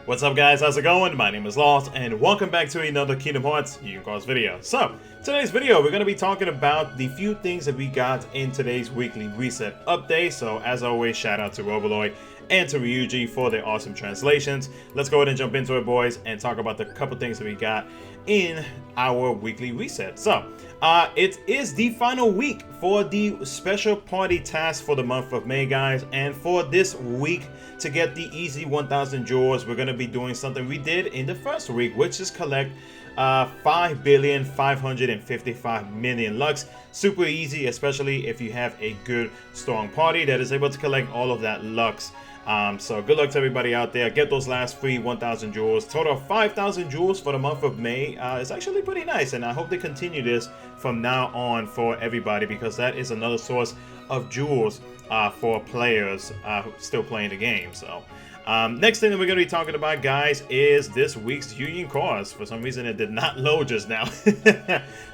What's up guys, how's it going? My name is Lost and welcome back to another Kingdom Hearts Union Cross video. So, today's video we're going to be talking about the few things that we got in today's weekly reset update. So as always, shout out to Roboloid and to Ryuji for their awesome translations. Let's go ahead and jump into it, boys, and talk about the couple things that we got in our weekly reset. So, it is the final week for the special party task for the month of May, guys, and for this week to get the easy 1000 jewels, we're going to be doing something we did in the first week, which is collect 5,555,000,000 Lux. Super easy, especially if you have a good strong party that is able to collect all of that Lux. So good luck to everybody out there. Get those last free 1000 jewels. Total of 5,000 jewels for the month of May. It's actually pretty nice, and I hope they continue this from now on for everybody, because that is another source of jewels for players still playing the game. So next thing that we're going to be talking about, guys, is this week's Union Cross. For some reason it did not load just now.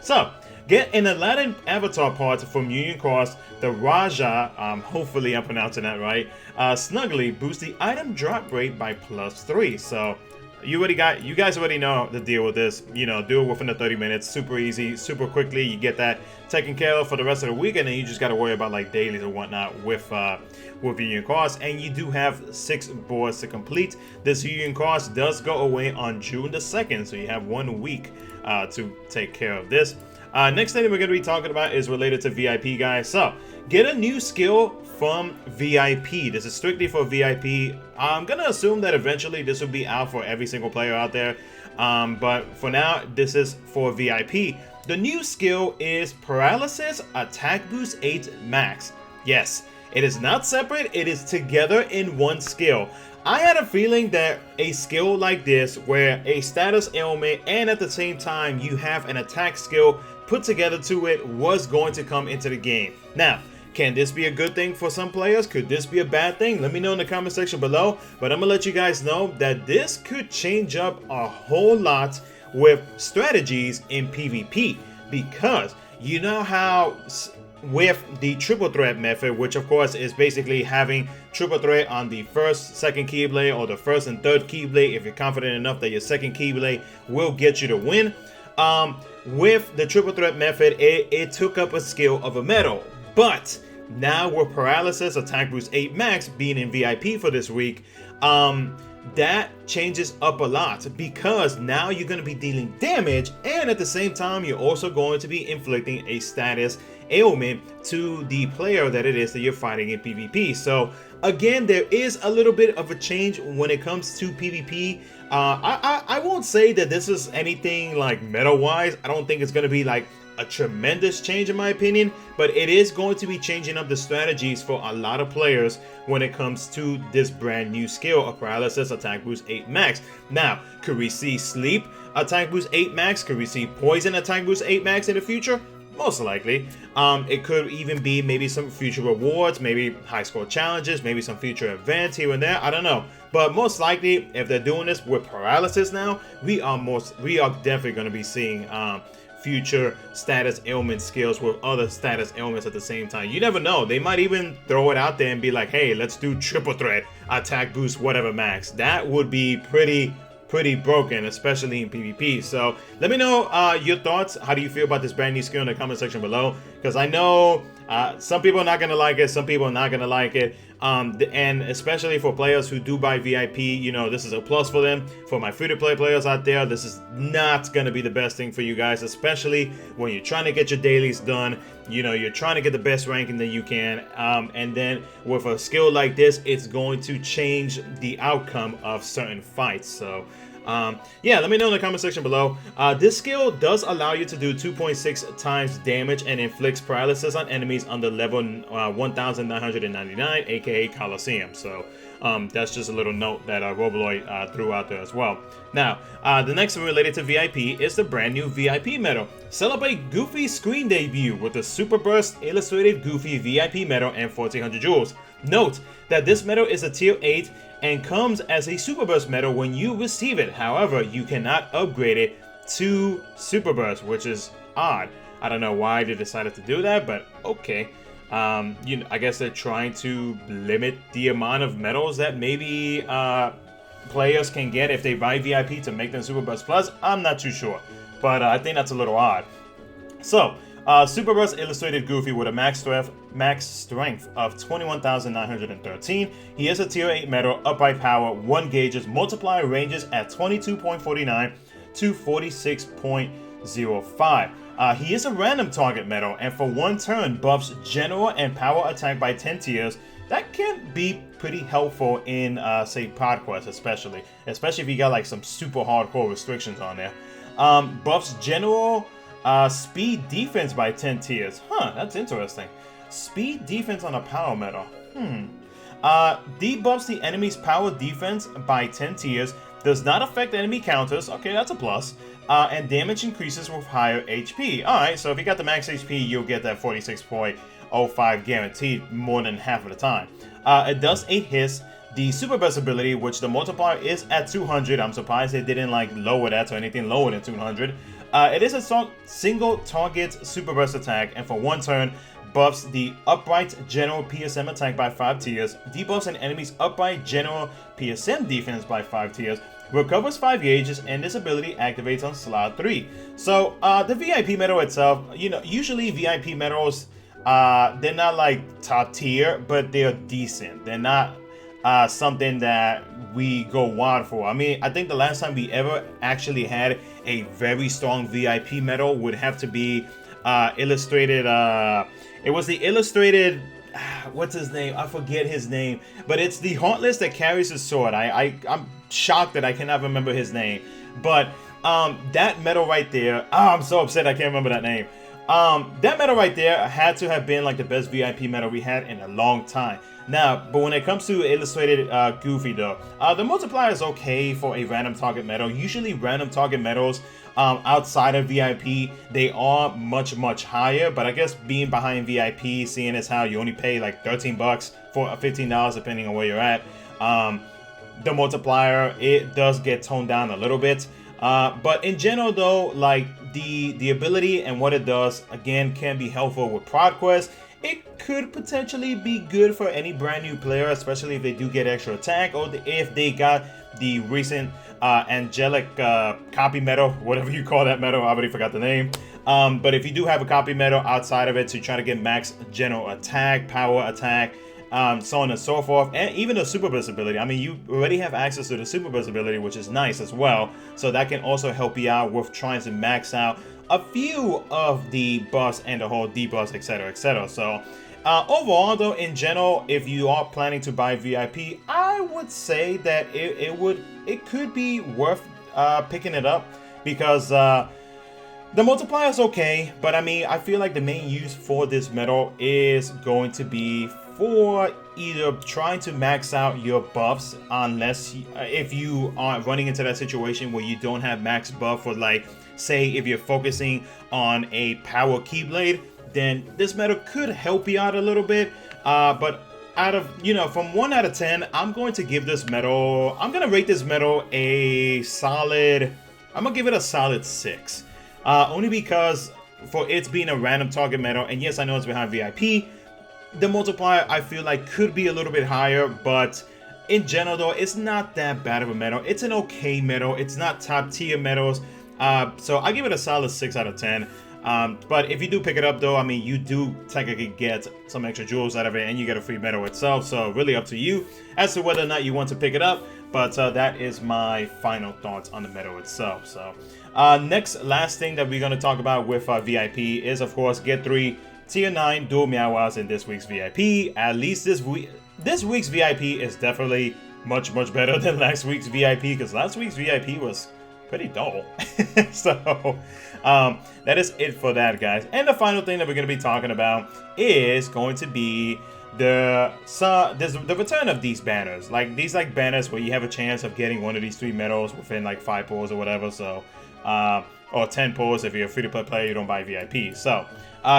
So get an Aladdin avatar part from Union Cross. The Raja, hopefully I'm pronouncing that right, snugly boost the item drop rate by +3. So you guys already know the deal with this. You know, do it within the 30 minutes. Super easy, super quickly. You get that taken care of for the rest of the week, and then you just got to worry about like dailies or whatnot with Union Cross. And you do have 6 boards to complete. This Union Cross does go away on June the 2nd, so you have 1 week to take care of this. Next thing that we're going to be talking about is related to VIP, guys. So, get a new skill from VIP. This is strictly for VIP. I'm going to assume that eventually this will be out for every single player out there. But for now, this is for VIP. The new skill is Paralysis Attack Boost 8 Max. Yes, it is not separate. It is together in one skill. I had a feeling that a skill like this, where a status ailment and at the same time you have an attack skill put together to it, was going to come into the game. Now, can this be a good thing for some players? Could this be a bad thing? Let me know in the comment section below. But I'm gonna let you guys know that this could change up a whole lot with strategies in PvP, because you know how with the triple threat method, which of course is basically having triple threat on the first, second keyblade, or the first and third keyblade, if you're confident enough that your second keyblade will get you to win. With the triple threat method, it took up a skill of a medal. But now with Paralysis Attack Boost 8 Max being in VIP for this week, that changes up a lot, because now you're going to be dealing damage, and at the same time you're also going to be inflicting a status ailment to the player that it is that you're fighting in PvP. So again, there is a little bit of a change when it comes to PvP. I won't say that this is anything like meta wise. I don't think it's going to be like a tremendous change in my opinion, but it is going to be changing up the strategies for a lot of players when it comes to this brand new skill of Paralysis Attack Boost 8 Max. Now, could we see Sleep Attack Boost 8 Max? Could we see Poison Attack Boost 8 Max in the future? Most likely. It could even be maybe some future rewards, maybe high score challenges, maybe some future events here and there. I don't know. But most likely, if they're doing this with Paralysis now, we are definitely going to be seeing future status ailment skills with other status ailments at the same time. You never know. They might even throw it out there and be like, hey, let's do triple threat attack boost whatever max. That would be pretty broken, especially in PvP. So let me know your thoughts. How do you feel about this brand new skill in the comment section below? Because I know some people are not going to like it, some people are not going to like it. And especially for players who do buy VIP, you know, this is a plus for them. For my free-to-play players out there, this is not going to be the best thing for you guys, especially when you're trying to get your dailies done. You know, you're trying to get the best ranking that you can. And then with a skill like this, it's going to change the outcome of certain fights. So yeah, let me know in the comment section below. This skill does allow you to do 2.6 times damage and inflicts paralysis on enemies under level 1999, aka Colosseum. So that's just a little note that Roboloid threw out there as well. Now, the next one related to VIP is the brand new VIP medal. Celebrate Goofy's screen debut with the Superburst illustrated Goofy VIP medal and 1400 jewels. Note that this medal is a tier 8 and comes as a Superburst medal when you receive it. However, you cannot upgrade it to Superburst, which is odd. I don't know why they decided to do that, but okay. You know, I guess they're trying to limit the amount of medals that maybe players can get if they buy VIP to make them Superburst Plus, I'm not too sure. But I think that's a little odd. So, Superburst illustrated Goofy with a max strength of 21,913. He is a tier 8 metal, upright power, 1 gauges, multiplier ranges at 22.49 to 46.05. He is a random target metal, and for 1 turn buffs general and power attack by 10 tiers. That can be pretty helpful in, say, PodQuest especially if you got like some super hardcore restrictions on there. Buffs general speed defense by 10 tiers. That's interesting. Speed defense on a power metal. Debuffs the enemy's power defense by 10 tiers. Does not affect enemy counters. Okay, that's a plus. And damage increases with higher HP. Alright, so if you got the max HP, you'll get that 46.05 guaranteed more than half of the time. It does a hiss. The Superburst ability, which the multiplier is at 200. I'm surprised they didn't like lower that to anything lower than 200. It is a single target Superburst attack, and for 1 turn, buffs the upright general PSM attack by 5 tiers, debuffs an enemy's upright general PSM defense by 5 tiers, recovers 5 gauges, and this ability activates on slot 3. So the VIP medal itself, you know, usually VIP medals, they're not like top tier, but they're decent. They're not something that we go wild for. I mean, I think the last time we ever actually had a very strong VIP medal would have to be illustrated. It was the illustrated. What's his name? I forget his name, but it's the Hauntless that carries his sword. I'm shocked that I cannot remember his name, but that medal right there. I'm so upset I can't remember that name. That medal right there had to have been like the best VIP medal we had in a long time. Now, but when it comes to illustrated Goofy though, the multiplier is okay for a random target medal. Usually random target medals outside of VIP, they are much higher, but I guess being behind VIP, seeing as how you only pay like 13 bucks for $15 depending on where you're at, the multiplier, it does get toned down a little bit. But in general though, like the ability and what it does, again, can be helpful with ProdQuest. It could potentially be good for any brand new player, especially if they do get extra attack, or if they got the recent angelic copy medal, whatever you call that medal. I already forgot the name. But if you do have a copy medal outside of it to try to get max general attack, power attack, so on and so forth, and even the Superburst ability. I mean, you already have access to the Superburst ability, which is nice as well. So that can also help you out with trying to max out a few of the buffs and the whole debuffs, etc, etc. So overall though, in general, if you are planning to buy VIP, I would say that it could be worth picking it up, because the multiplier is okay, but I mean, I feel like the main use for this medal is going to be for either trying to max out your buffs, unless if you are running into that situation where you don't have max buff, for like, say if you're focusing on a power keyblade, then this medal could help you out a little bit. But out of, you know, from 1 out of 10, I'm going to give this medal, I'm going to rate this medal a solid, I'm going to give it a solid 6. Only because for it being a random target medal, and yes, I know it's behind VIP, the multiplier I feel like could be a little bit higher, but in general though, it's not that bad of a medal. It's an okay medal. It's not top tier medals. So I give it a solid 6 out of 10. But if you do pick it up though, I mean, you do technically get some extra jewels out of it, and you get a free medal itself. So really up to you as to whether or not you want to pick it up. But that is my final thoughts on the medal itself. So last thing that we're going to talk about with VIP is, of course, get 3 Tier 9 dual Meow-Wows in this week's VIP. At least this week's VIP is definitely much better than last week's VIP, because last week's VIP was pretty dull. So that is it for that, guys. And the final thing that we're going to be talking about is going to be the return of these banners. Like these banners where you have a chance of getting one of these 3 medals within like 5 pulls or whatever. So or 10 pulls if you're a free-to-play player, you don't buy VIP. So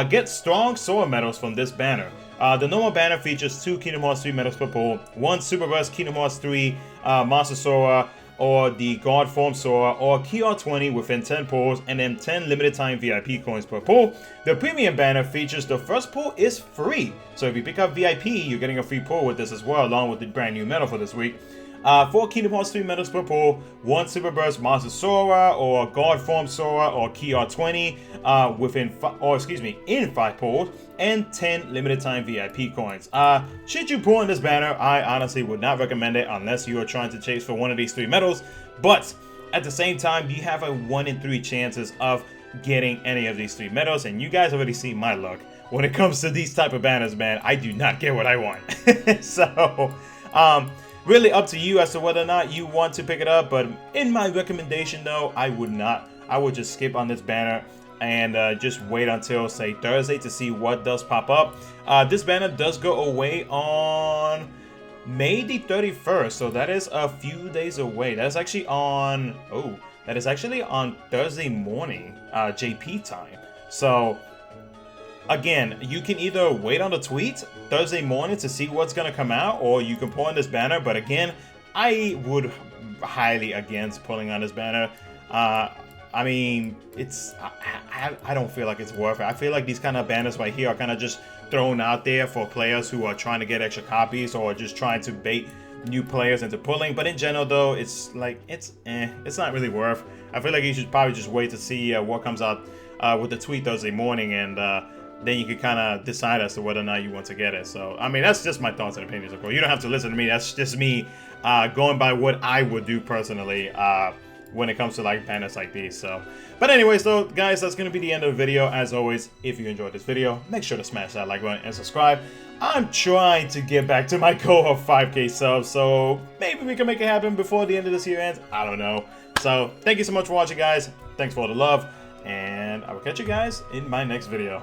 get strong Sora medals from this banner. The normal banner features 2 Kingdom Hearts 3 medals per pull, 1 Superburst Kingdom Hearts 3 Monster Sora, or the God Form Sora, or KR20 within 10 pulls, and then 10 limited time VIP coins per pull. The premium banner features the first pull is free. So if you pick up VIP, you're getting a free pull with this as well, along with the brand new medal for this week. 4 Kingdom Hearts 3 medals per pull, 1 Superburst Monster Sora or God Form Sora or Key R20 in 5 pulls, and 10 limited time VIP coins. Should you pull in this banner, I honestly would not recommend it unless you are trying to chase for one of these 3 medals, but at the same time, you have a 1 in 3 chances of getting any of these 3 medals, and you guys already see my luck. When it comes to these type of banners, man, I do not get what I want. So, really up to you as to whether or not you want to pick it up, but in my recommendation though, I would not. I would just skip on this banner and just wait until, say, Thursday to see what does pop up. This banner does go away on May the 31st, so that is a few days away. That's actually on, that is actually on Thursday morning, JP time. So, again, you can either wait on the tweet Thursday morning to see what's going to come out, or you can pull on this banner. But again, I would highly against pulling on this banner. I mean, I don't feel like it's worth it. I feel like these kind of banners right here are kind of just thrown out there for players who are trying to get extra copies or just trying to bait new players into pulling. But in general, though, it's like, it's not really worth. I feel like you should probably just wait to see what comes out with the tweet Thursday morning, and then you can kind of decide as to whether or not you want to get it. So, I mean, that's just my thoughts and opinions, of course. You don't have to listen to me. That's just me going by what I would do personally when it comes to like banners like these. So, but anyways, though, guys, that's going to be the end of the video. As always, if you enjoyed this video, make sure to smash that like button and subscribe. I'm trying to get back to my goal of 5K subs, so maybe we can make it happen before the end of this year ends. I don't know. So, thank you so much for watching, guys. Thanks for all the love, and I will catch you guys in my next video.